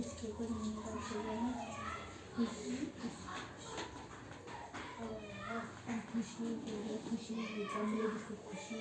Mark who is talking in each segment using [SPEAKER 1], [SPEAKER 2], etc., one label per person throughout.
[SPEAKER 1] इसके ऊपर नहीं करते हैं खुशी के लिए खुशी जिसको खुशी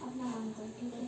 [SPEAKER 1] अपना काम कर ठीक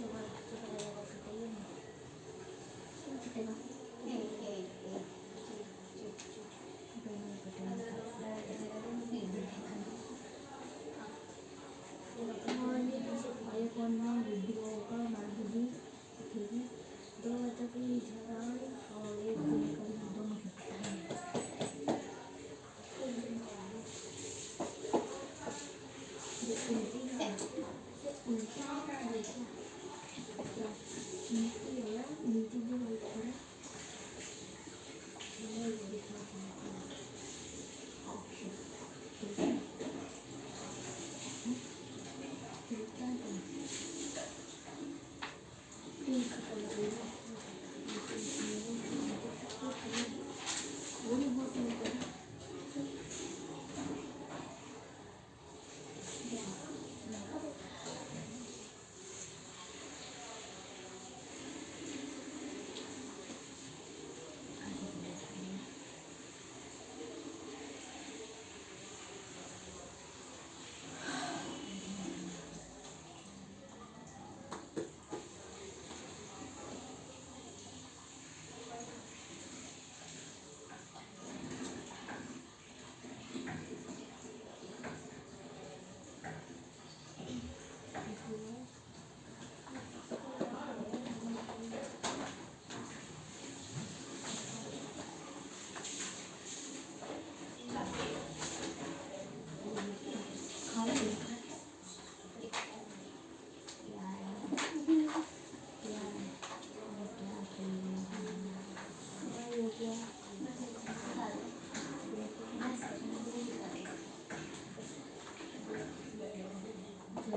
[SPEAKER 1] ये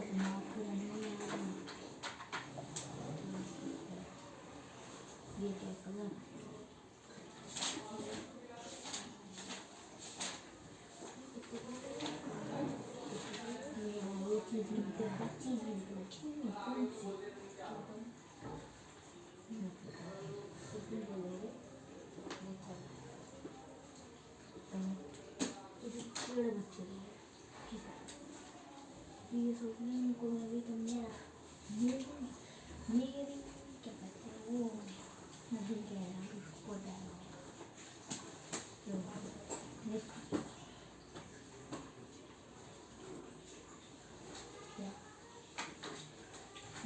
[SPEAKER 1] क्या कलर ये चीज कौन सी बच्चे ये सोचने को अभी तो मेरी क्या कहते हैं वो नदी कह रहा है उसको डालो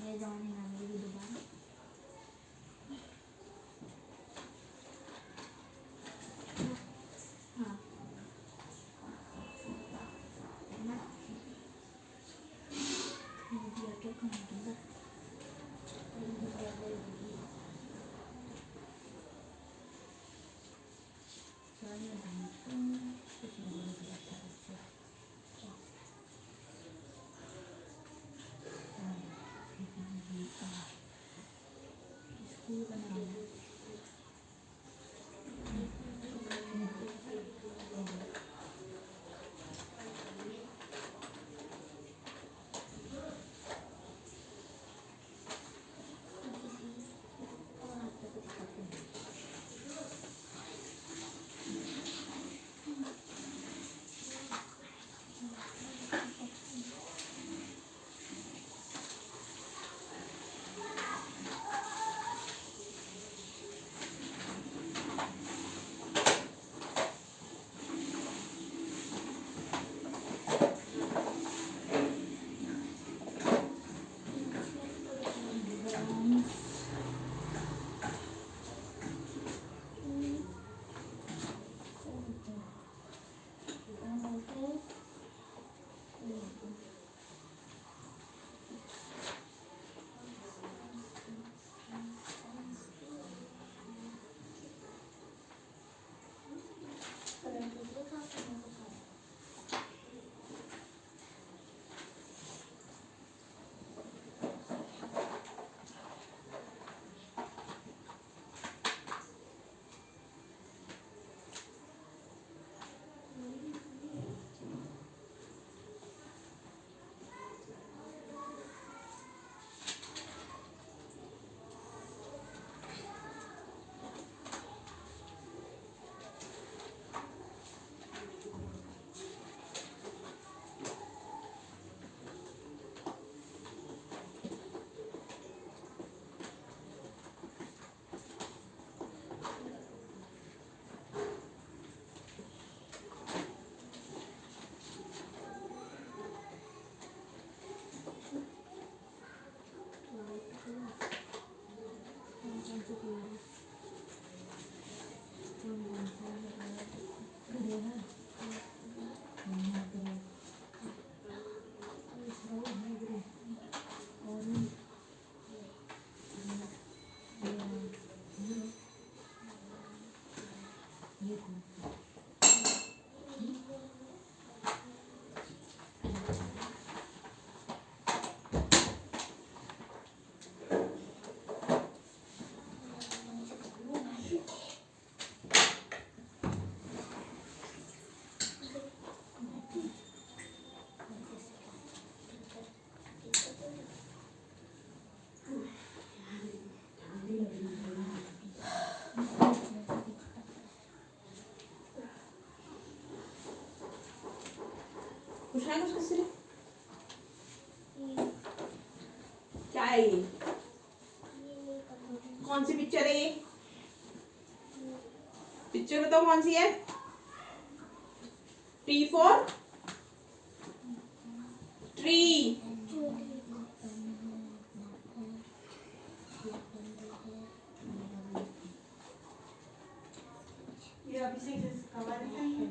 [SPEAKER 1] ये जाने ना मेरी दोबारा हाँ क्या कहूँगा स्कूल बनाना
[SPEAKER 2] कुछ है कुछ किसी क्या है ये? कौन सी पिक्चर है ये? पिक्चर बताओ कौन सी है? T for tree. ये अभी से कवर है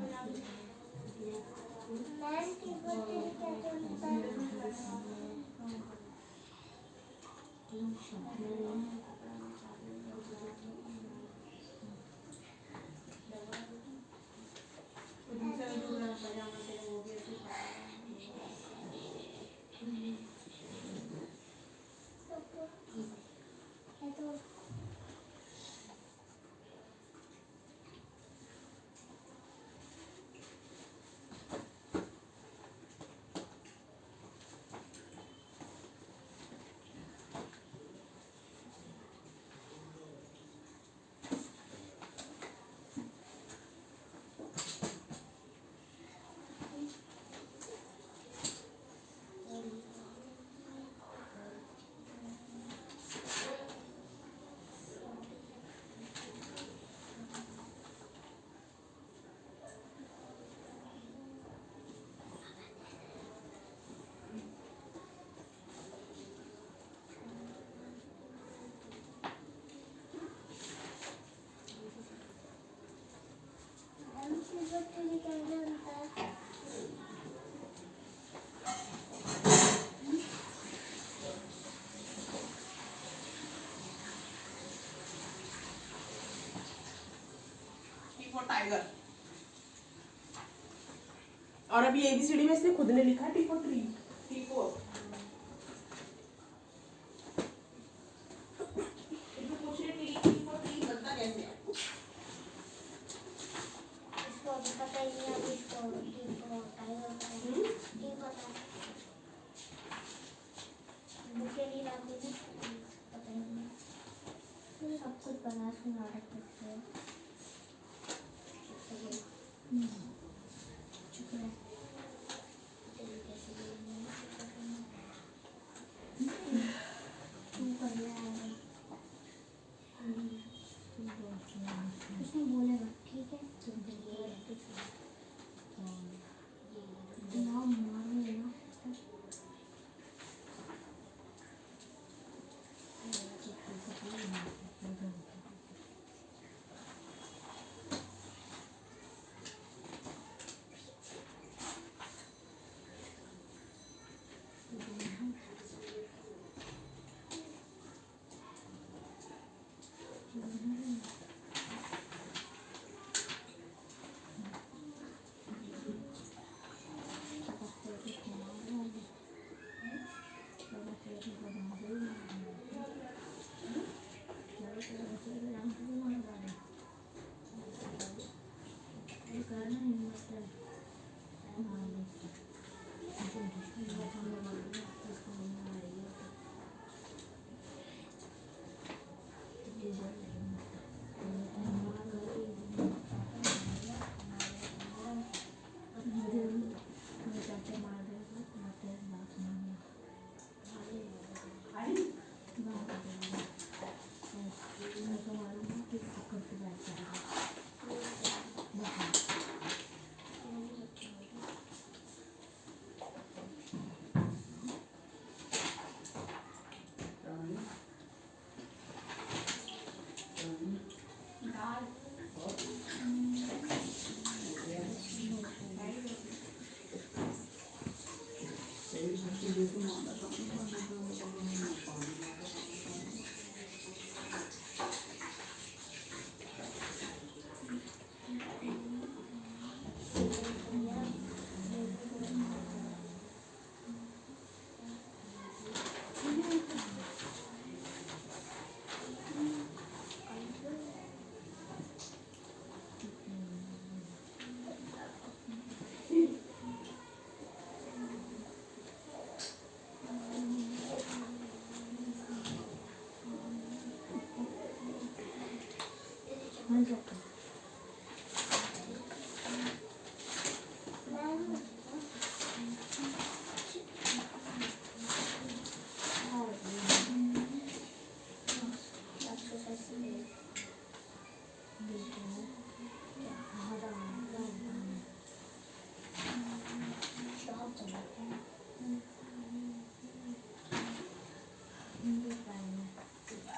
[SPEAKER 2] फॉर टाइगर। और अभी ABCD में इसने खुद ने लिखा है T for tree, T for. पूछ रहे T फॉर ट्री बनता कैसे है?
[SPEAKER 1] इसको पता ही नहीं है, इसको टी टाइगर टी पता है, बुके नहीं लाती थी, पता ही नहीं, सब कुछ बना सुना रखते हैं। चुप रहे। तू कर ले आएगा। कुछ नहीं बोलेगा, ठीक है? ना मारो ना।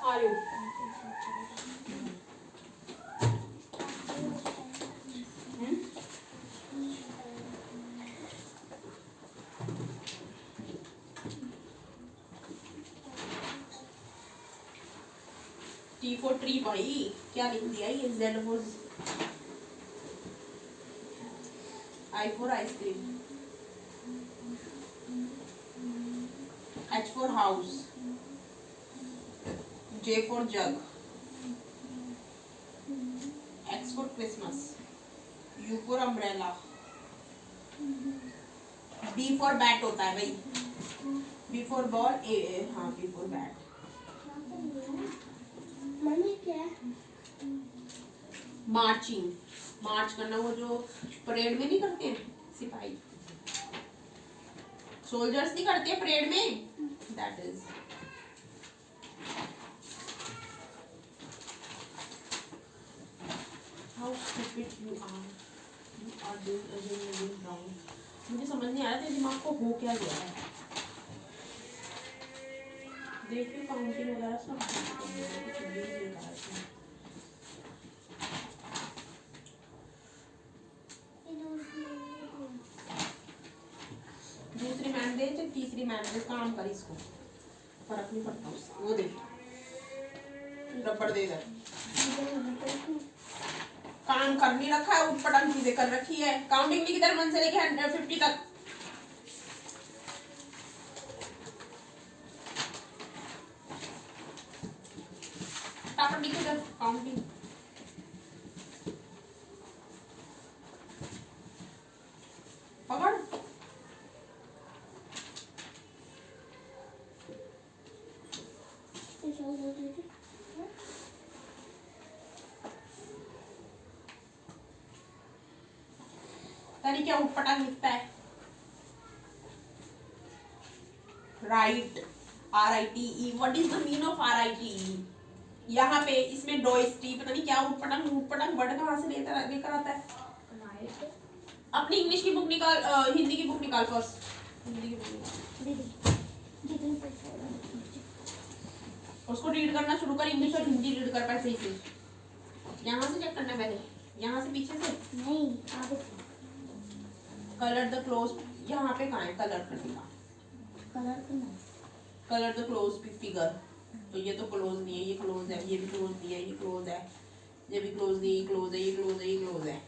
[SPEAKER 2] Are you? T for tree भाई, क्या लिख दिया ये? Z for I for ice cream, H for house, J for jug, X for Christmas, U for umbrella, B for bat होता है भाई, B for ball, हाँ B for bat.
[SPEAKER 1] मम्मी क्या?
[SPEAKER 2] मार्चिंग, मार्च करना, वो जो परेड में नहीं करते सिपाही, सोल्जर्स नहीं करते परेड में, that is. How stupid you are doing wrong. मुझे समझ नहीं आ रहा तेरे दिमाग को हो क्या गया है. देखिए काउंटिंग वगैरह सब तेरी मैम ने काम कर इसको, फर्क नहीं पड़ता उससे। वो देख रबड़ दे इधर, काम कर नहीं रखा है, उठपटांग चीजें कर रखी है। काउंटिंग नहीं किधर, 1 से लेके 150 तक। टापट लिख इधर काउंटिंग। पकड़ तनी क्या उठपटांग लिखता है। Right, RITE, what is the mean of RITE? यहाँ पे इसमें डोइस्टी पता नहीं क्या उठपटांग वर्ड कहाँ से लेकर आता है। अपनी इंग्लिश की बुक निकाल, हिंदी की बुक निकाल फर्स्ट, हिंदी की बुक निकाल। उसको रीड करना शुरू कर, इंग्लिश और हिंदी रीड कर पाए सही से। यहाँ से चेक करना पहले, यहाँ से पीछे से
[SPEAKER 1] नहीं, आगे
[SPEAKER 2] कलर द क्लोज, यहाँ पे कहाँ है कलर करने का,
[SPEAKER 1] कलर तो नहीं,
[SPEAKER 2] कलर द क्लोज फिगर। तो ये तो क्लोज नहीं है, ये क्लोज है, ये भी क्लोज नहीं है, ये क्लोज है, ये भी क्लोज नहीं, ये क्लोज है, ये क्लोज है, ये क्लोज है।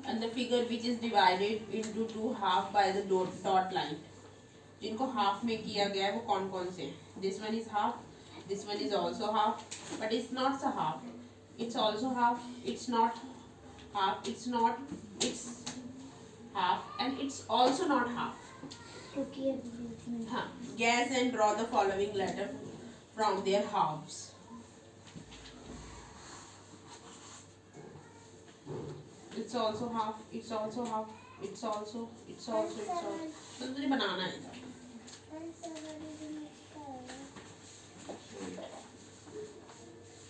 [SPEAKER 2] And the figure which is divided into two half by the dot line, जिनको हाफ में किया गया है वो कौन कौन से हैं? This one is half, this one is also half, but it's not a half, it's also half, it's not half, it's not, it's half, and it's also not half.
[SPEAKER 1] क्योंकि ये
[SPEAKER 2] हाँ, guess and draw the following letter from their halves. It's also half, it's also half, it's also, तो तुझे बनाना है।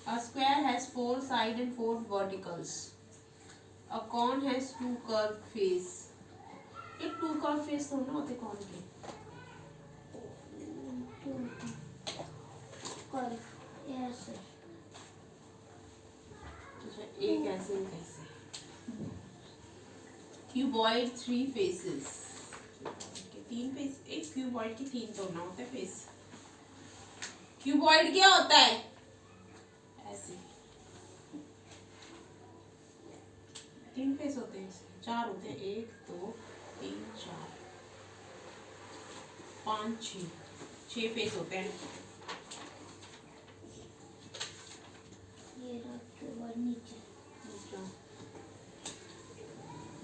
[SPEAKER 2] A square has 4 sides and 4 verticals. A cone has 2 curved face. ये 2 curved face थोड़ा ना होते कौन के?
[SPEAKER 1] ऐसे
[SPEAKER 2] एक ऐसे एक ऐसे। Cuboid 3 faces. 3 फेस, एक क्यूबॉइड के 3 तो ना होते फेस। क्यूबॉइड क्या होता है? ऐसे 3 फेस होते हैं, 4 होते हैं, 1 2 3 4 5 6 फेस होते हैं।
[SPEAKER 1] ये रख और नीचे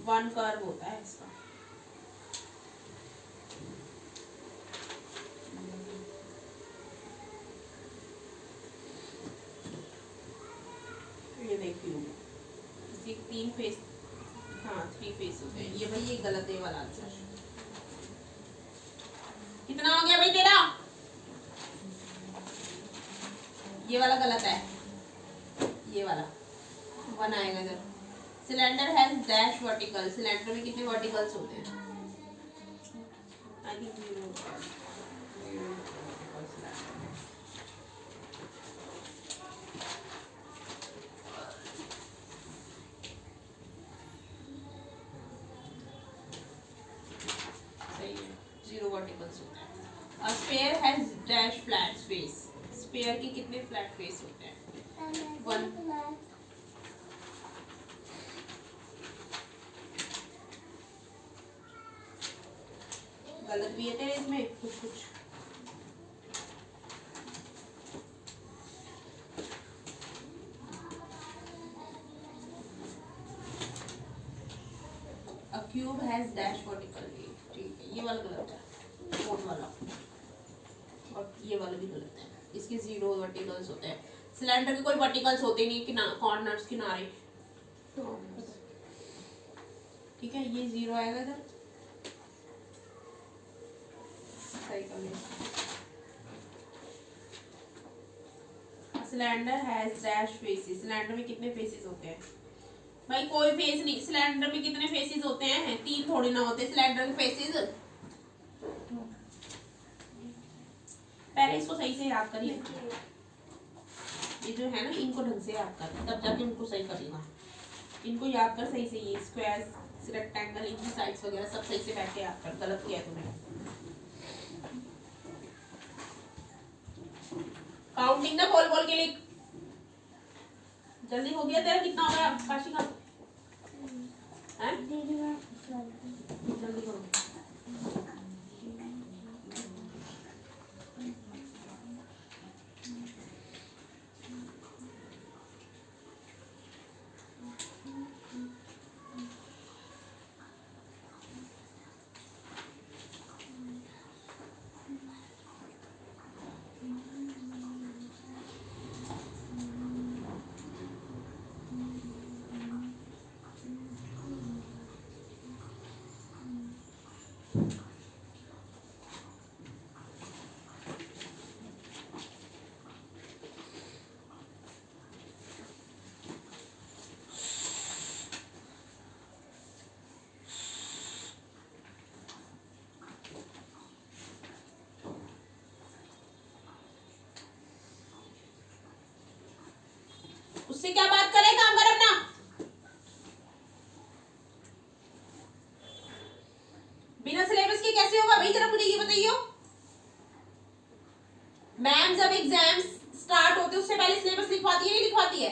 [SPEAKER 2] 1 कर्व होता है इसका। ये देखिए इसी 3 फेस, हाँ 3 फेस होते हैं। ये भाई ये गलत है वाला आंसर। कितना हो गया भाई तेरा? ये वाला गलत है, ये वाला 1 आएगा इधर। Cylinder has dash vertical, cylinder में कितने वर्टिकल्स होते हैं? आई थिंक 0 सही है, 0 वर्टिकल्स होते हैं। A sphere has dash flat face, sphere के कितने फ्लैट फेस होते हैं? 1। गलत भी है तेरे इसमें कुछ कुछ। A cube has dash vertical, ठीक है, ये वाला गलत है, कोड वाला, और ये वाला भी गलत है। इसके 0 वर्टिकल्स होते हैं। सिलेंडर के कोई वर्टिकल्स होते नहीं, कॉर्नर्स किनारे, ठीक है, ये 0 आएगा इधर। Cylinder has dash faces, cylinder में कितने फेसेस होते हैं? भाई कोई फेस नहीं, सिलेंडर में कितने फेसेस होते हैं? 3 थोड़ी ना होते सिलेंडर के फेसेस। पहले इसको सही से याद करिए, ये जो है ना इनको ढंग से याद कर, तब जाके उनको सही करेगा। इनको याद कर सही से, ये स्क्वायर रेक्टेंगल इनकी साइड्स वगैरह सब सही से बैठ के याद कर। गलत किया है तूने। काउंटिंग ना बोल बोल के लिख। जल्दी हो गया तेरा? कितना हो गया काशी का? हैं?
[SPEAKER 1] दीदी मैं
[SPEAKER 2] जल्दी करो। उससे क्या बात करे? काम कर अपना। बिना सिलेबस के कैसे होगा भाई? जरा मुझे ये बताइए। मैम जब एग्जाम्स स्टार्ट होते उससे पहले सिलेबस लिखवाती है नहीं लिखवाती है?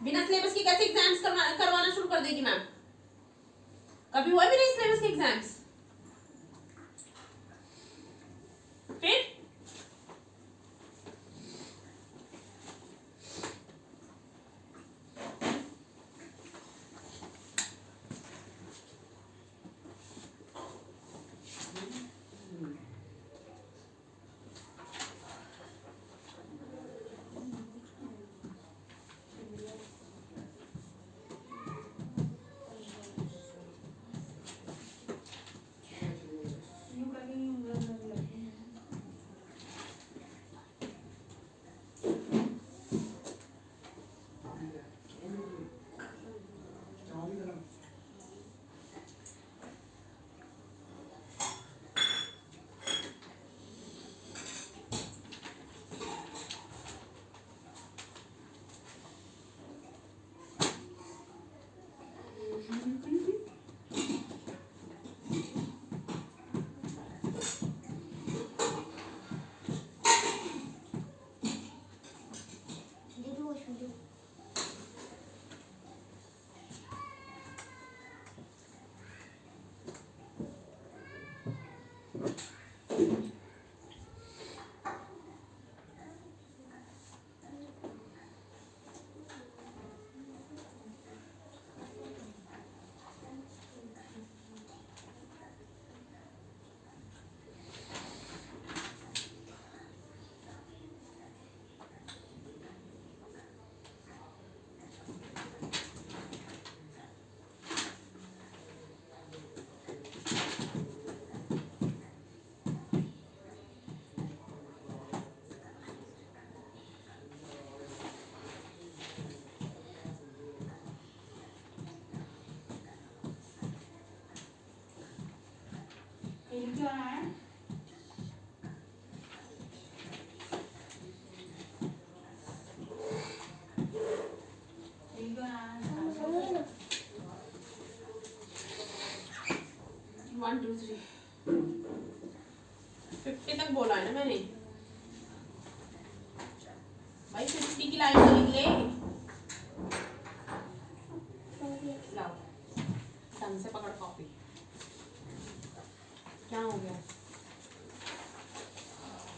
[SPEAKER 2] बिना सिलेबस के कैसे एग्जाम्स करवाना शुरू कर देगी मैम? कभी हुआ भी नहीं सिलेबस के एग्जाम्स? फिर
[SPEAKER 1] दीदी वो छोड़ो। वन टू थ्री 50 तक बोला है ना मैंने भाई। 50 की लाइन तो निकले। लाओ ढंग से पकड़ कॉपी। क्या हो गया?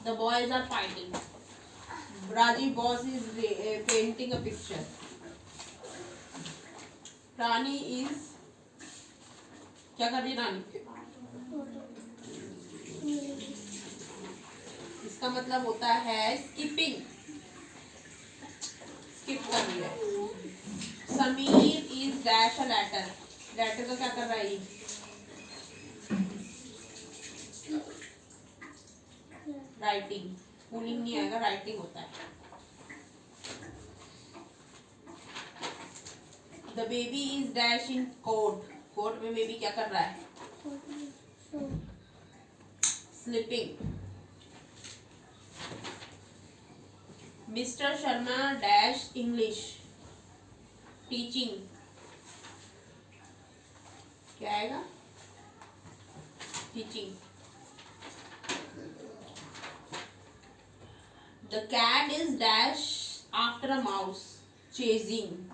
[SPEAKER 1] The boys are fighting. Rajiv boss is painting a picture. Rani is क्या कर रही है रानी? इसका मतलब होता है स्किपिंग। स्किप कर रही है। Sameer is dash a letter. Letter का क्या कर रहा है ये? राइटिंग। पुलिंग नहीं आएगा, राइटिंग होता है। The baby is dash in cot. Cot में बेबी क्या कर रहा है? Sleeping. Mister Sharma dash English teaching. क्या आएगा? Teaching.
[SPEAKER 2] The cat is dash after a mouse chasing.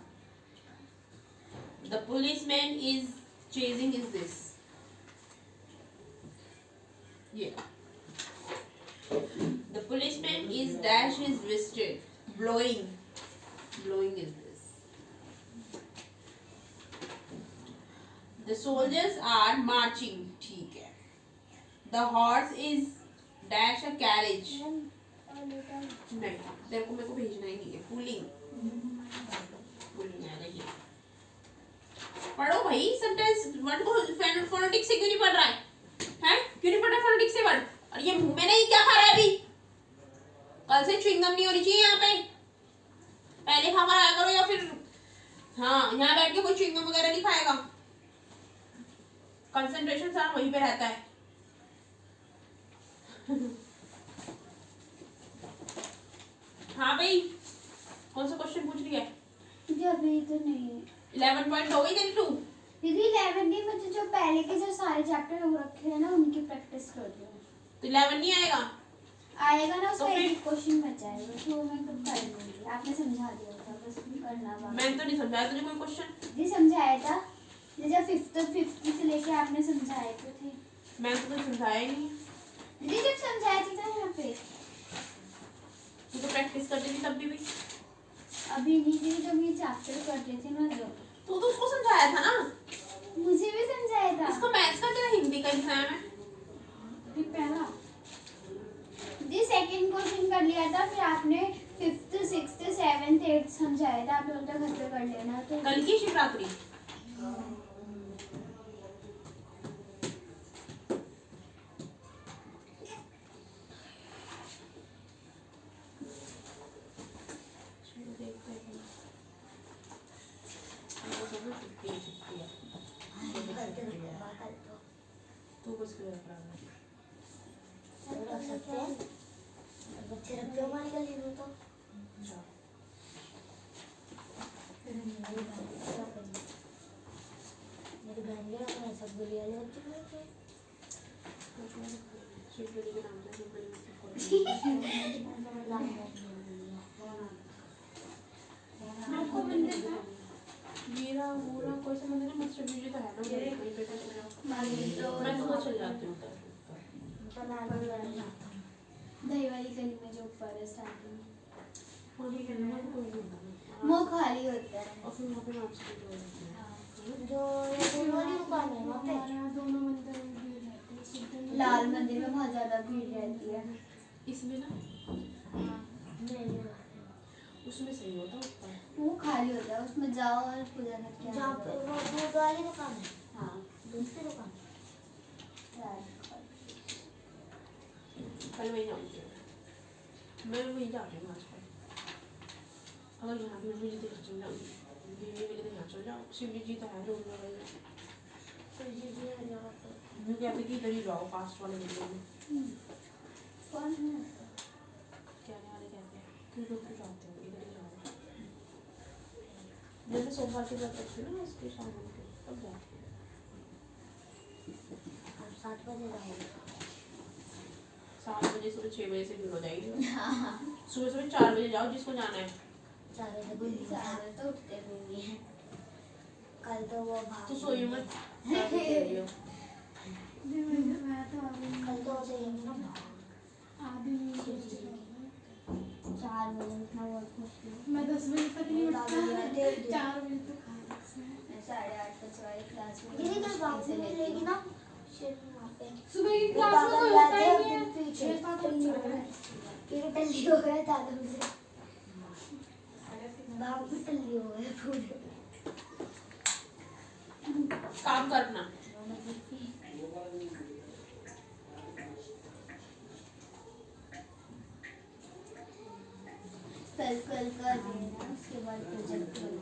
[SPEAKER 2] The policeman is chasing is this. Yeah. The policeman is dash his wristed. Blowing. Blowing is this. The soldiers are marching. ठीक है. The horse is dash a carriage. नहीं, तेरे को मेरे को भेजना ही नहीं है. Pulling. Pulling आएगा ये. पढ़ो भाई. Sometimes वर्ड को फोनेटिक्स से क्यों नहीं पढ़ रहा है? हैं? क्यों नहीं पढ़ रहा फोनेटिक्स से वर्ड? और ये मुंह में नहीं, क्या खा रहा है अभी? कल से च्युइंगम नहीं होनी चाहिए यहाँ पे. पहले खा कर आया करो या फिर हाँ यहाँ बैठ के कोई च्युइंगम वगैरह नहीं खाएगा. कंसंट्रेशन सारा वहीं पे रहता है. हाँ भाई कौन सा क्वेश्चन पूछ रही है?
[SPEAKER 1] मुझे अभी तो नहीं.
[SPEAKER 2] 11 पॉइंट हो गई तेरी 2.
[SPEAKER 1] दीदी 11 नहीं, मुझे जो पहले के जो सारे चैप्टर हो रखे हैं ना उनकी प्रैक्टिस कर रही हूँ.
[SPEAKER 2] तो 11 नहीं आएगा?
[SPEAKER 1] आएगा ना, उसका
[SPEAKER 2] तो फिर?
[SPEAKER 1] एक क्वेश्चन बचाएगा तो मैं कब कर लूँगी. आपने समझा दिया था, बस करना बाकी.
[SPEAKER 2] मैंने तो नहीं समझाया तुझे कोई क्वेश्चन.
[SPEAKER 1] जी समझाया था. जब 5th से लेके आपने समझाए तो थे.
[SPEAKER 2] मैंने तो कुछ समझाया ही नहीं.
[SPEAKER 1] दीदी जब समझाया थी ना यहाँ पे.
[SPEAKER 2] तू तो प्रैक्टिस करती थी तब भी.
[SPEAKER 1] अभी नहीं थी जब ये चैप्टर करते थे ना जो.
[SPEAKER 2] तू तो उसको समझाया था ना.
[SPEAKER 1] मुझे भी समझाया था.
[SPEAKER 2] इसको मैथ्स का तेरा हिंदी का एग्जाम है.
[SPEAKER 1] फिर पहला जी सेकंड क्वेश्चन कर लिया था, फिर आपने 5th 6th 7th 8th समझाया था. आपने उनका घर पे कर लेना. तो
[SPEAKER 2] कल की शिवरात्रि. तू बस क्यों रख रहा है?
[SPEAKER 1] रख सकते हैं. बच्चे रखते हो हमारे गली में तो. मेरी बहन भी अपने सब गली वाले बच्चे को
[SPEAKER 2] शिवरात्रि के नाम से आपको मंदिर है मेरा पूरा कोई सा मंदिर है. मस्टर जी तो है ना कहीं पे चले जाओ. मैं तो चल जाती हूँ.
[SPEAKER 1] दही वाली गली में जो ऊपर है स्टार्टिंग
[SPEAKER 2] वही गली में कोई नहीं होता.
[SPEAKER 1] वो खाली होता है.
[SPEAKER 2] और फिर वहाँ पे मार्केट हो जाती है.
[SPEAKER 1] जो ये फूल वाली दुकान है वहाँ पे
[SPEAKER 3] दोनों मंदिर में भीड़ रहती है.
[SPEAKER 1] लाल मंदिर में बहुत ज्यादा भीड़ रहती है.
[SPEAKER 2] इसमें ना उसमें सही होता है ऊपर.
[SPEAKER 1] वो खाली होता है, उसमें जाओ और पूजा करके आओ.
[SPEAKER 3] जहाँ पे वो दूध वाली दुकान है.
[SPEAKER 1] हाँ
[SPEAKER 3] दूसरी दुकान.
[SPEAKER 2] कल वही जाऊँगी. मैं वही जा रही हूँ आजकल. अगर यहाँ भी मुझे देख चल जाऊँगी. बीवी मिले तो यहाँ चल जाओ. शिव जी तो है रोड में. मैं कहती कि इधर ही जाओ पास्ट वाले मंदिर में.
[SPEAKER 1] कौन है?
[SPEAKER 2] कहने वाले कहते हैं क्यों लोग क्यों जाते हो इधर ही जाओ. जैसे सोमवार के व्रत रखती हूँ ना उसके शाम को तब जाती हूँ.
[SPEAKER 3] 7 बजे जाओगे.
[SPEAKER 2] 7 बजे सुबह 6 बजे से भीड़ हो जाएगी. सुबह 4 बजे जाओ जिसको जाना है.
[SPEAKER 3] 4 बजे कोई नहीं जाता.
[SPEAKER 1] तो उठते भी नहीं है.
[SPEAKER 3] कल तो वो भाग.
[SPEAKER 2] तू सोई मत.
[SPEAKER 3] कल तो हो जाएंगे ना भाग.
[SPEAKER 1] 4 बजे उठना बहुत मुश्किल है.
[SPEAKER 3] मैं 10 बजे तक नहीं उठता. 4 बजे तक.
[SPEAKER 1] मैं 8:30 बजे वाली क्लास में.
[SPEAKER 3] दीदी कल बाबू से मिलेगी ना शिव वहाँ पे.
[SPEAKER 4] सुबह की
[SPEAKER 3] वो
[SPEAKER 4] क्लास में
[SPEAKER 3] पागल
[SPEAKER 4] कोई होता
[SPEAKER 3] रहते
[SPEAKER 4] ही
[SPEAKER 3] हैं
[SPEAKER 4] नहीं है.
[SPEAKER 3] दिन पीछे.
[SPEAKER 4] 6-7 बच्चे हो रहे हैं.
[SPEAKER 3] फिर टल्ली हो गए दादा मुझे. भाग भी टल्ली हो गए पूरे.
[SPEAKER 2] काम करना.
[SPEAKER 1] कल कर देना, उसके बाद प्रोजेक्ट करना.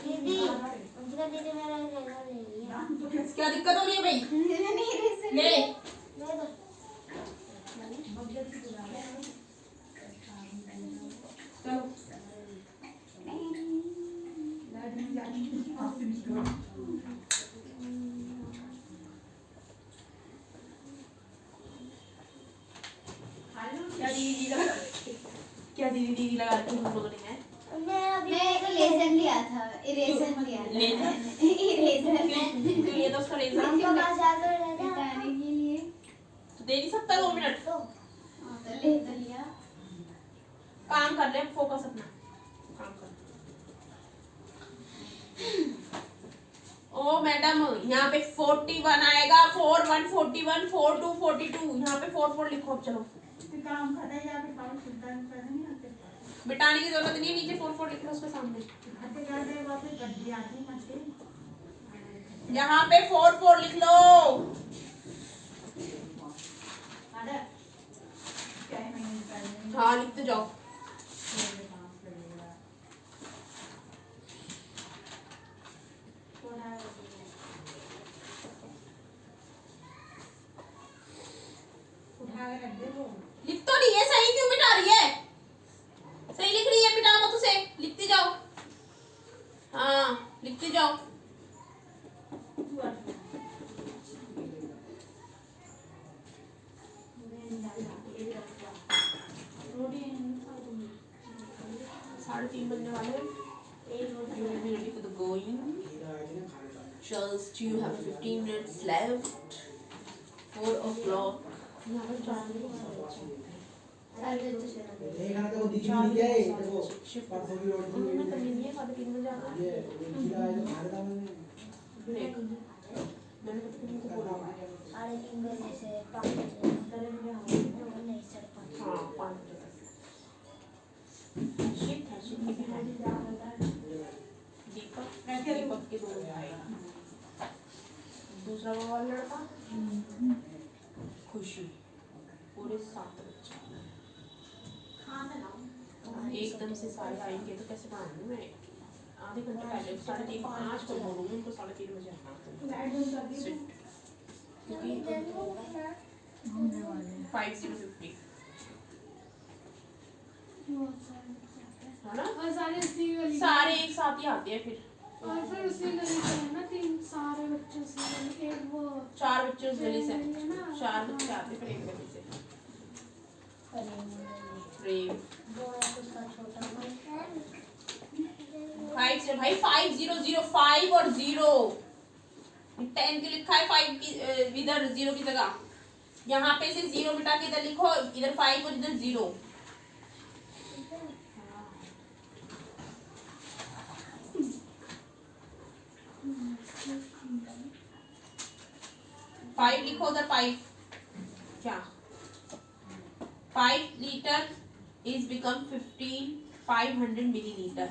[SPEAKER 3] दीदी दीदी दीदी मेरा लेना ले लिया.
[SPEAKER 2] क्या दिक्कत हो रही है भाई? ले चलो क्या दीदी दीदी लगा के हम लोगों ने है
[SPEAKER 1] मैं एक लेजर लिया था, इरेजर लिया था
[SPEAKER 2] लेजर?
[SPEAKER 1] इरेजर
[SPEAKER 2] क्यों ये तो उसका रेजर
[SPEAKER 3] आपका पास आकर रहता
[SPEAKER 1] मिटाने के लिए
[SPEAKER 2] दे नहीं सकता 2 मिनट
[SPEAKER 3] तो
[SPEAKER 1] तो लेजर लिया।
[SPEAKER 2] काम कर ले फोकस अपना काम कर। ओ मैडम यहाँ पे 41 आएगा 41 41 42 42 यहाँ पे 44 लिखो अब चलो
[SPEAKER 4] काम कर रहे हैं या फिर काम सुनता नहीं कर नहीं आते
[SPEAKER 2] मिटाने की जरूरत नहीं है नीचे 44 लिख लो उसके सामने
[SPEAKER 4] आते कर रहे वापस गड्डी आती मत
[SPEAKER 2] यहाँ पे 44 लिख लो
[SPEAKER 4] अरे क्या है नहीं कर
[SPEAKER 2] हाँ लिखते जाओ
[SPEAKER 4] उठा के रख दे वो
[SPEAKER 2] लिख तो नहीं है सही क्यों मिटा रही है सही लिख रही है मिटा मत उसे लिखते जाओ हाँ लिखते जाओ साढ़े 3 बजने वाले हैं You will be ready for the going. Just you have 15 minutes left. 4 o'clock. यहाँ पर 4
[SPEAKER 5] देखना तो दिख नहीं गया है देखो परसों की रोटी
[SPEAKER 2] मैं तभी नहीं है 3:30 बजे आना
[SPEAKER 5] ये खीरा है जो खाने था मैंने
[SPEAKER 2] ब्रेक मैंने पता नहीं तो बोला
[SPEAKER 3] 3:30 बजे से 5 बजे नहीं 5:30
[SPEAKER 2] हाँ 5 बजे तक शिट है शिट की बहन दीपक दीपक के 2 भाई दूसरा वो वाला लड़का खुशी पूरे 7 बच्चे एकदम से सारे आएंगे तो कैसे बनाऊंगी मैं आधे घंटे पहले 3:30 5 को बोलूंगी उनको 3:30 बजे आना Sit. क्योंकि 5050 है ना
[SPEAKER 6] और सारे उसी गली
[SPEAKER 2] सारे एक साथ ही आते हैं फिर
[SPEAKER 6] और फिर उसी गली से है ना 3 सारे बच्चे उसी गली एक वो
[SPEAKER 2] 4 बच्चे उस गली से
[SPEAKER 6] है ना
[SPEAKER 2] 4 बच्चे आते फिर एक गली से प्रेम
[SPEAKER 3] वो है उसका छोटा भाई
[SPEAKER 2] 5 से भाई 5005 और 0 10 के लिखा है 5 की इधर 0 की जगह यहाँ पे से 0 मिटा के इधर लिखो इधर 5 और इधर 0 5 लिखो उधर 5 क्या 5 litre is become 500 milliliter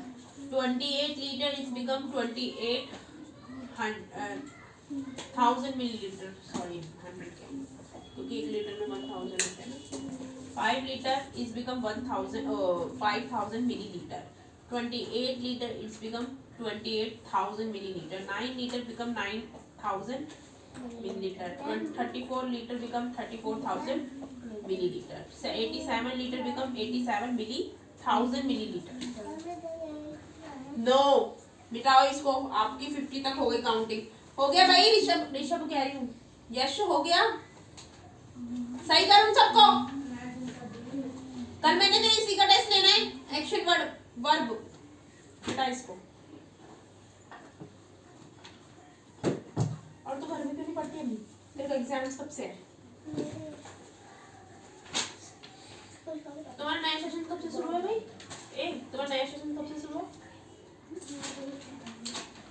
[SPEAKER 2] 28 liter is become 28,000 milliliter sorry 100 क्योंकि 1 लीटर में 1000 होता है ना 5 litre is become 5000 milliliter 28 liter is become 28,000 milliliter 9 liter become 9,000 milliliter 34 liter become 34,000 milliliter 87 liter become 87 milliliter no मिटाओ इसको आपकी 50 तक हो गई काउंटिंग हो गया भाई ऋषभ कह रही हूँ यश हो गया सही करूँ सबको कल मैंने तेरे इसी का टेस्ट लेना है एक्शन वर्ब मिटा इसको और तो घर में क्यों नहीं पढ़ती अभी तेरे का एग्जाम कब से है तुम्हारा नया सेशन कब से शुरू है भाई तुम्हारा नया सेशन कब से शुरू है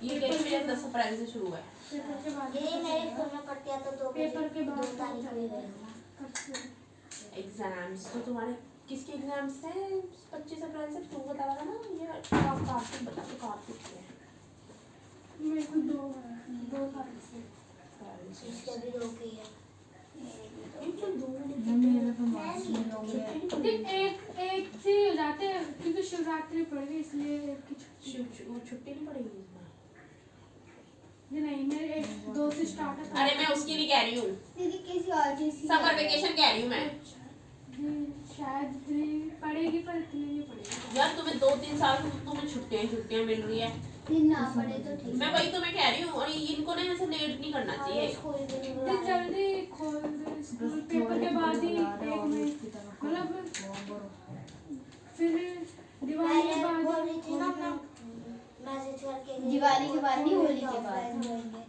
[SPEAKER 2] ये कह रही है 10 अप्रैल से शुरू है
[SPEAKER 6] पेपर के बाद
[SPEAKER 3] ये मेरे स्कूल में पढ़ते हैं तो 2
[SPEAKER 6] पेपर के बाद
[SPEAKER 3] 2 तारीख को ही गए
[SPEAKER 2] एग्जाम्स तो तुम्हारे किसके एग्जाम्स हैं 25 अप्रैल से तू बता रहा था ना ये कार्तिक बता तो कार्तिक है
[SPEAKER 6] मेरे को 2 तारीख से
[SPEAKER 3] इसके भी 2 की है
[SPEAKER 6] एक से हो जाते हैं क्योंकि शिवरात्रि पड़ गई इसलिए एक की छुट्टी
[SPEAKER 2] छुट्टी नहीं पड़ेगी इस बार
[SPEAKER 6] नहीं मेरे एक स्टार्ट है।
[SPEAKER 2] अरे मैं उसकी नहीं कह रही हूँ,
[SPEAKER 1] दीदी किसी और चीज की
[SPEAKER 2] समर वेकेशन कह रही हूँ मैं।
[SPEAKER 6] शायद पड़ेगी पर इतनी नहीं पड़ेगी।
[SPEAKER 2] यार तुम्हें 2-3 साल से तुम्हें छुट्टियां मिल रही है,
[SPEAKER 1] दिन ना पड़े तो ठीक
[SPEAKER 2] मैं वही तो मैं कह रही हूँ। और इनको ना ऐसे लेट नहीं करना चाहिए।
[SPEAKER 3] स्कूल भी नहीं
[SPEAKER 6] दिन
[SPEAKER 3] बुलाया।
[SPEAKER 6] जल्दी खोल दे स्कूल, पेपर के बाद ही 1 मई मतलब फिर दिवाली के
[SPEAKER 3] पहले
[SPEAKER 6] बाद
[SPEAKER 3] बोल रही थी ना मैं मैसेज करके गई,
[SPEAKER 1] दिवाली के बाद नहीं, होली के बाद।
[SPEAKER 3] ऑफलाइन होंगे।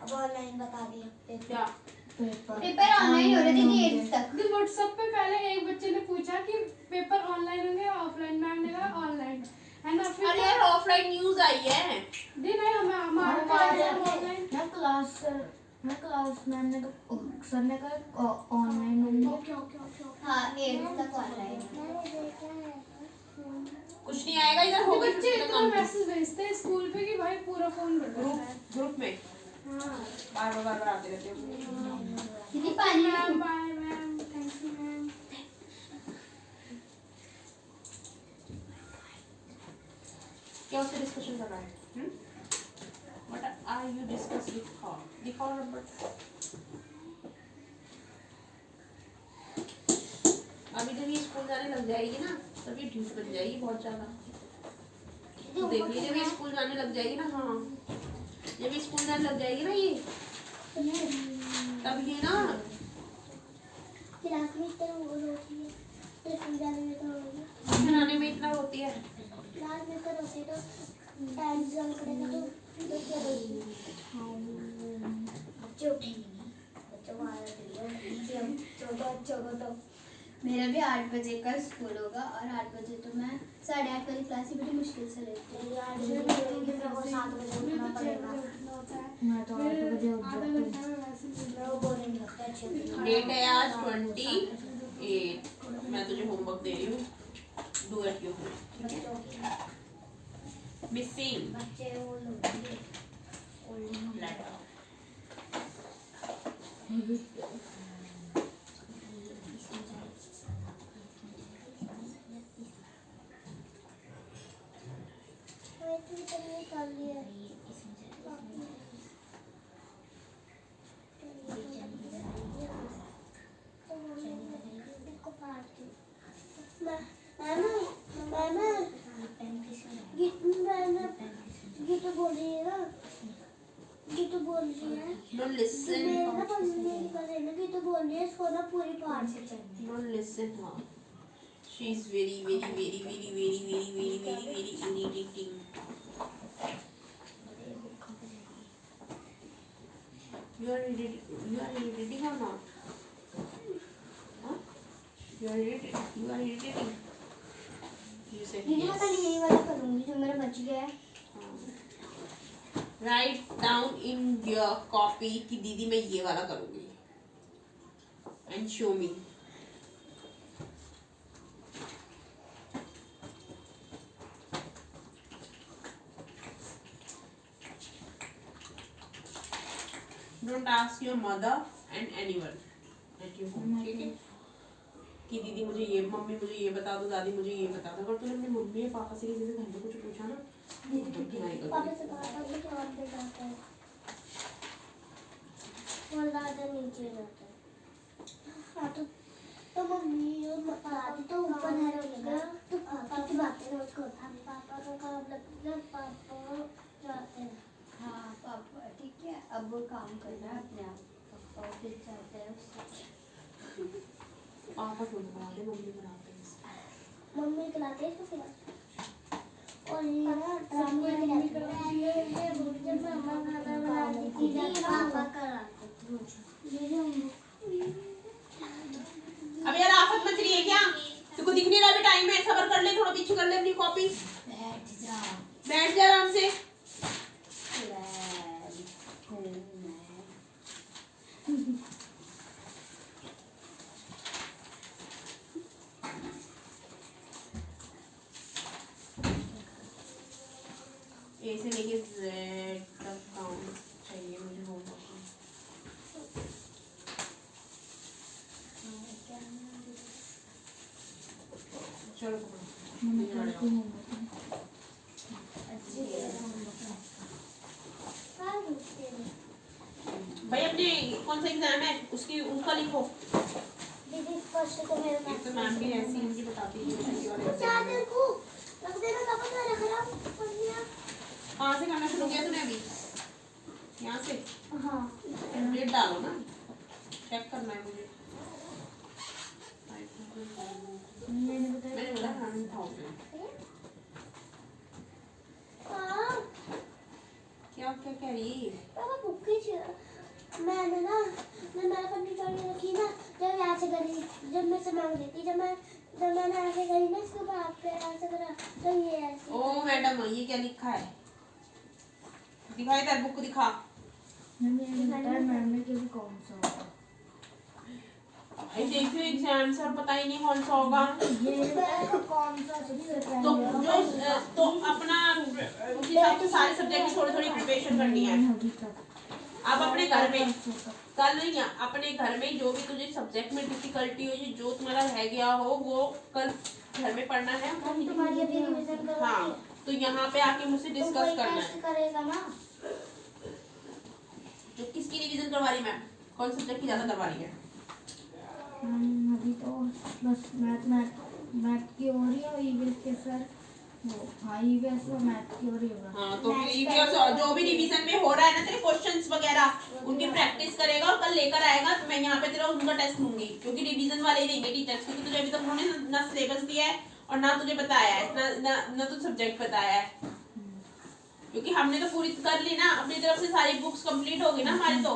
[SPEAKER 3] अब ऑनलाइन बता दिया
[SPEAKER 2] क्या
[SPEAKER 1] पेपर ऑनलाइन हो रहे थे 8 तक।
[SPEAKER 6] दिन व्हाट्सएप पे पहले एक बच्चे ने पूछा कि पेपर ऑनलाइन होंगे या ऑफलाइन, मैम ने कहा ऑनलाइन है ना। फिर
[SPEAKER 2] अरे यार ऑफलाइन न्यूज आई है।
[SPEAKER 6] दिन है हमारे ऑनलाइन।
[SPEAKER 3] मैं क्लास मैम ने सर ने कहा ऑनलाइन होंगे।
[SPEAKER 6] Okay okay okay okay.
[SPEAKER 1] हाँ 8 तक ऑनलाइन।
[SPEAKER 2] कुछ नहीं आएगा इधर,
[SPEAKER 6] ये
[SPEAKER 2] होगी
[SPEAKER 6] बच्चे
[SPEAKER 2] 50
[SPEAKER 6] इतना
[SPEAKER 2] तक
[SPEAKER 6] मैसेज भेजते हैं स्कूल पे कि भाई पूरा फोन कर दो।
[SPEAKER 2] ग्रुप में
[SPEAKER 6] हाँ
[SPEAKER 2] बार बार आते रहते हैं।
[SPEAKER 1] दीदी पानी
[SPEAKER 6] मैम
[SPEAKER 1] में
[SPEAKER 6] bye ma'am, thank you ma'am.
[SPEAKER 2] क्या उससे डिस्कशन कर रहा है? What are you discuss with her? दिखाओ नंबर। अभी जब ये स्कूल जाने लग जाएगी ना तब ये ढीठ बन जाएगी बहुत ज्यादा। तो देखिए जब ये स्कूल जाने लग जाएगी ना, हाँ जब ये स्कूल जाने लग जाएगी ना ये, तब ये ना
[SPEAKER 3] क्लास में इतना वो रोती है तो स्कूल जाने में तो रोगी।
[SPEAKER 2] बनाने में इतना रोती है।
[SPEAKER 3] क्लास में तो रोती तो टाइम जम करेगा तो क्या रोगी। बच्चे उठेंगे नहीं, बच्चों को आदत है बच्चों को तो
[SPEAKER 1] मेरा भी 8 बजे का स्कूल होगा और 8 बजे तो मैं 8:30 वाली क्लास ही बड़ी मुश्किल से लेती हूँ।
[SPEAKER 3] मेरी 8 बजे उठेंगे, मेरे को 7 बजे उठना पड़ेगा।
[SPEAKER 6] मैं तो 8 बजे आधा घंटा में वैसे
[SPEAKER 3] मेरे को बोरिंग लगता है अच्छे से।
[SPEAKER 2] डेट है आज 28। मैं तुझे होमवर्क दे रही हूँ, डू एट योर होम।
[SPEAKER 3] बच्चों की
[SPEAKER 2] मिसिंग
[SPEAKER 3] बच्चे वो लोग कर लिया गीत बोल रही है ना, गीत बोल रही है
[SPEAKER 2] डोंट लिसन,
[SPEAKER 3] मेरे ना पढ़ने का रहना गीत बोल रही है, इसको ना पूरी पाठ से चलनी
[SPEAKER 2] डोंट लिसन। हाँ she is very very very very very very very very very irritating. You are irritating or not? Huh? You are irritating. You said
[SPEAKER 1] दीदी मैं
[SPEAKER 2] yes.
[SPEAKER 1] कल यही वाला करूँगी जो मेरा बच गया है।
[SPEAKER 2] Write down in your copy कि दीदी मैं ये वाला करूँगी and show me. Don't ask your mother and anyone at your home. ठीक है? कि दीदी मुझे ये, मम्मी मुझे ये बता दो, दादी मुझे ये बता दो। अगर तूने अपनी मम्मी या पापा से किसी से घर में कुछ पूछा ना,
[SPEAKER 3] पापा से कहा था कि और पे जाता है वो ज़्यादा नीचे जाता है। हाँ तो मम्मी और दादी तो ऊपर है रहेगा तो पापा की बातें रोज को पापा का काम लगता है, पापा जाते हैं।
[SPEAKER 1] हाँ पापा ठीक है, अब वो काम करना है अपने आप। पापा ऑफिस जाते हैं उससे।
[SPEAKER 2] पापा खुद बनाते, मम्मी बनाते हैं।
[SPEAKER 3] मम्मी खिलाते हैं इसको खिलाते और ये ड्रामे जब मम्मा खाना बनाती थी पापा कराते थे।
[SPEAKER 2] अब यार आफत मच रही है क्या? तुमको दिख नहीं रहा? अभी टाइम है, सब्र कर ले, थोड़ा पीछे कर ले अपनी कॉपी। बैठ जा आराम से। ए से लेके जेड तक काउंट चाहिए मुझे होमवर्क में। चलो बजे कौन सा एग्जाम है उसकी उसका लिखो।
[SPEAKER 3] दीदी फर्स्ट को मेरे
[SPEAKER 2] एक तो मैम भी ऐसी मुझे बताती है
[SPEAKER 3] चार्जर को रख देना, कब तक रख रहा हूं पढ़िया।
[SPEAKER 2] कहाँ से करना शुरू किया तूने अभी? यहाँ से
[SPEAKER 3] हां
[SPEAKER 2] डेट डालो ना, चेक करना है मुझे।
[SPEAKER 6] मैंने बताया
[SPEAKER 2] मैंने बोला 100,000
[SPEAKER 3] हां
[SPEAKER 2] क्या क्या कह रही है?
[SPEAKER 3] पापा बुक की मैंने ना मैं मेरा कंप्लीट करके रखी ना, जब ऐसे करी, जब मैं से मांग देती, जब मैंने ऐसे करी ना इसके ऊपर आप पे ऐसे करा तो ये ऐसे।
[SPEAKER 2] ओ मैडम ये क्या लिखा है? दिखाई तेरे बुक दिखा।
[SPEAKER 6] मैंने बताया मैम ने कि कौन सा होगा।
[SPEAKER 2] भाई देखियो एग्जाम सर पता ही नहीं कौन सा होगा।
[SPEAKER 6] ये कौन सा
[SPEAKER 2] तो जो तो अपना उस हिसाब से सारे सब्जेक्ट की थोड़ी थोड़ी प्रिपरेशन करनी है। अब अपने घर में कल या अपने घर में जो भी तुझे सब्जेक्ट में डिफिकल्टी हो, जो तुम्हारा रह गया हो, वो कल घर में पढ़ना है।
[SPEAKER 3] हम तुम्हारी अभी रिवीजन करो।
[SPEAKER 2] हाँ तो यहाँ पे आके मुझसे डिस्कस करना है।
[SPEAKER 3] करेगा ना।
[SPEAKER 2] जो किसकी रिवीजन करवा रही मैम? कौन सब्जेक्ट की ज्यादा करवा रही है?
[SPEAKER 6] अभी तो बस मैथ की हो रही है, ईवीएस के सर वो ईवीएस और मैथ की हो रही है।
[SPEAKER 2] हाँ तो प्रीवियस जो भी रिवीजन में हो रहा है ना तेरे क्वेश्चंस वगैरह उनकी प्रैक्टिस करेगा और कल लेकर आएगा। तो मैं यहाँ पे तेरा उनका टेस्ट लूंगी, क्योंकि रिवीजन वाले ही देंगे टीचर्स, क्योंकि तुझे अभी तक उन्होंने ना सिलेबस दिया है और ना तुझे बताया है, ना तो सब्जेक्ट बताया है। क्योंकि हमने तो पूरी कर ली ना अपनी तरफ से, सारी बुक्स कंप्लीट हो गई ना हमारी। तो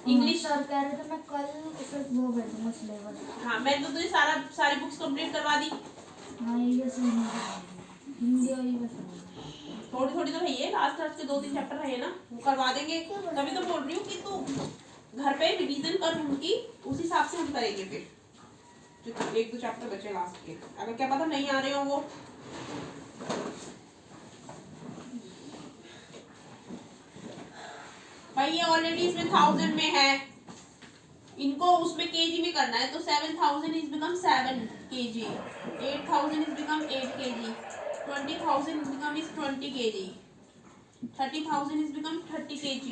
[SPEAKER 6] इंग्लिश सर कह रहे थे मैं कल उसे वो भेजूंगा सिलेबस।
[SPEAKER 2] हाँ मैं तो तुझे सारी बुक्स कंप्लीट करवा दी।
[SPEAKER 6] हाँ ईवीएस हिंदी और ईवीएस
[SPEAKER 2] थोड़ी थोड़ी तो रही है, लास्ट के 2-3 चैप्टर रहे ना, वो करवा देंगे। तभी तो बोल रही हूँ कि तू घर पे रिवीजन कर उनकी, उस हिसाब से हम करेंगे। फिर जो 1-2 चैप्टर बचे लास्ट के, अगर क्या पता नहीं आ रहे हो वो। भाई ये ऑलरेडी इसमें 1000 में है, इनको उसमें केजी में करना है। तो 7,000 is become 7 kg, 8,000 is become 8 kg, 20,000 is become is 20 kg, 30,000 is become 30 kg,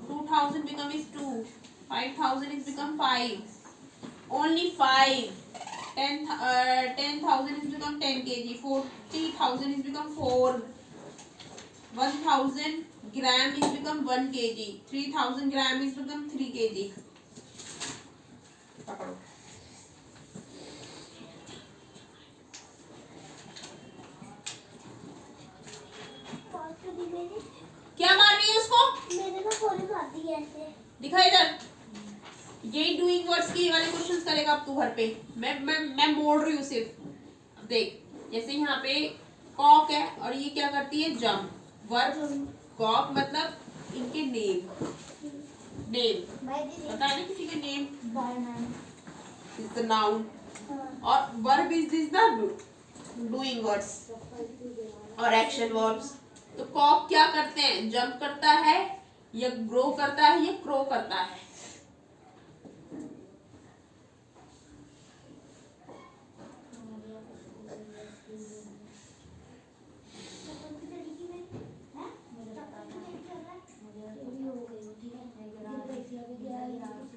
[SPEAKER 2] 2,000 become is 2, 5,000 is become 5, only 5, 10,000 is become 10 kg, 40,000 is become 4, 1,000 gram is become 1 kg, 3,000 gram is become 3 kg. पकड़ो। क्या मार रही है उसको?
[SPEAKER 3] मैंने ना गोली मार दी ऐसे।
[SPEAKER 2] दिखा इधर। यही डूइंग वर्ड्स की वाले क्वेश्चंस करेगा अब तू घर पे। मैं मोड़ रही हूँ सिर्फ। अब देख, जैसे यहाँ पे कॉक है और ये क्या करती है? जंप। वर्ब कॉक मतलब इनके नेम पता है ना किसी के नेम इज द नाउन, और verb is this the doing words और एक्शन वर्ब्स। तो कॉक क्या करते हैं? जंप करता है या ग्रो करता है या क्रो करता है।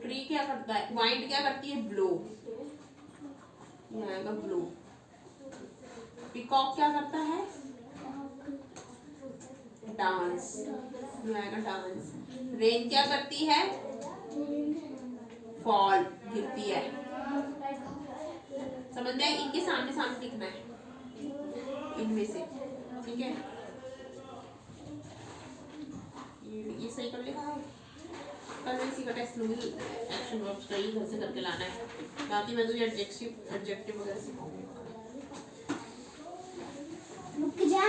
[SPEAKER 2] ट्री क्या करता है? वाइंड क्या करती है? ब्लो, ये आएगा ब्लो। पिकॉक क्या करता है? डांस, ये आएगा डांस। रेन क्या करती है? फॉल, गिरती है। समझ में? इनके सामने सामने लिखना है इनमें से, ठीक है? ये सही कर लेगा। कल मैं इसी का टेस्ट लूंगी, एक्शन वर्ब्स का ही घर से करके लाना है। बाकी मैं तुझे एडजेक्टिव वगैरह सिखाऊंगी।
[SPEAKER 3] रुक जा।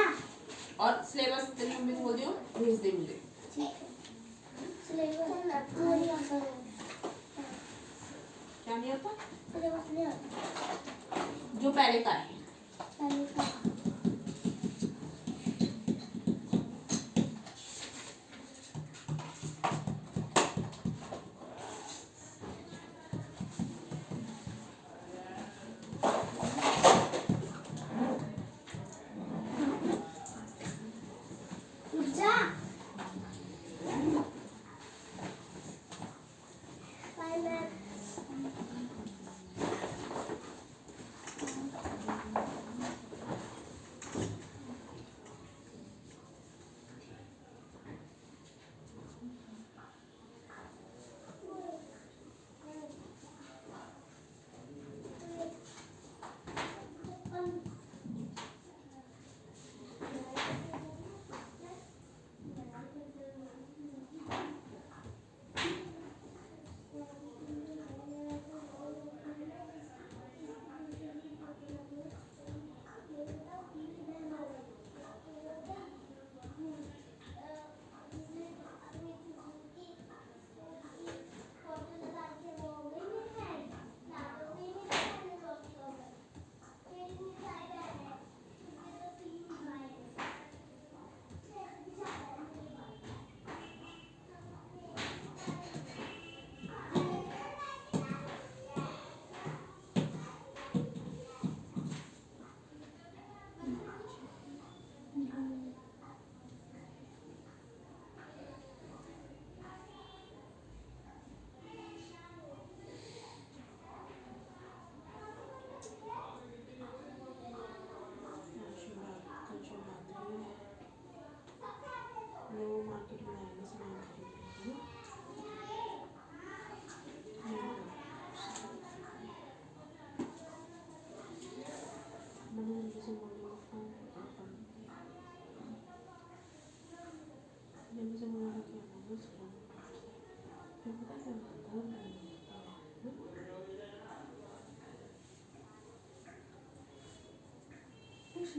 [SPEAKER 2] और सिलेबस तेरी मम्मी को बोल दियो भेज दे मुझे।
[SPEAKER 3] सिलेबस नहीं आता है।
[SPEAKER 2] क्या नहीं आता?
[SPEAKER 3] सिलेबस नहीं आता।
[SPEAKER 2] जो पहले का है।
[SPEAKER 3] पहले का। रुक जा।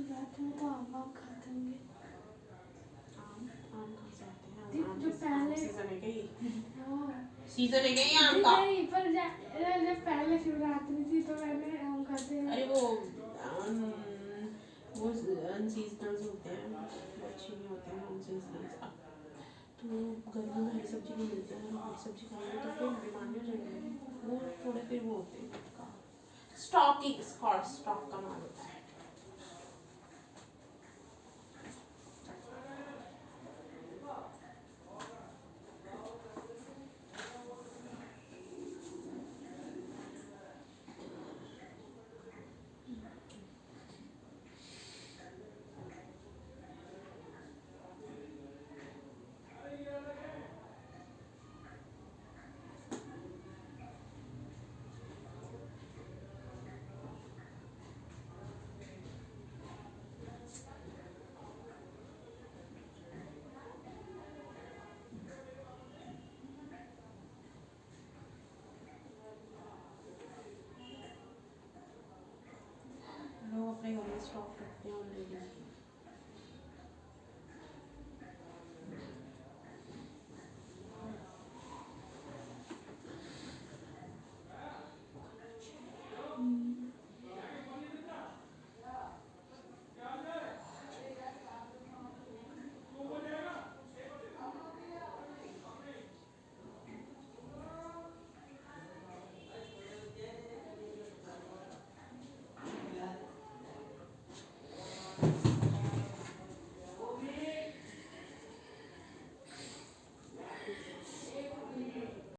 [SPEAKER 1] शिवरात्रि में तो आम खाते होंगे।
[SPEAKER 2] आम आम कहाँ से आते हैं?
[SPEAKER 1] जो
[SPEAKER 2] आम
[SPEAKER 1] पहले-
[SPEAKER 2] सीजन है क्या ये?
[SPEAKER 1] हाँ।
[SPEAKER 2] सीजन है क्या ये आम का?
[SPEAKER 1] नहीं, पर जब पहले शिवरात्रि थी तो मैंने आम खाते हैं।
[SPEAKER 2] अरे वो अनसीजनल्स होते हैं, वो अच्छे नहीं होते हैं अनसीजनल्स। तो गर्मी में हरी सब्जी नहीं मिलती है, हरी सब्जी खाएंगे तो फिर बीमारी हो जाएगी। वो थोड़े फिर वो होते हैं स्टॉक का माल होता है।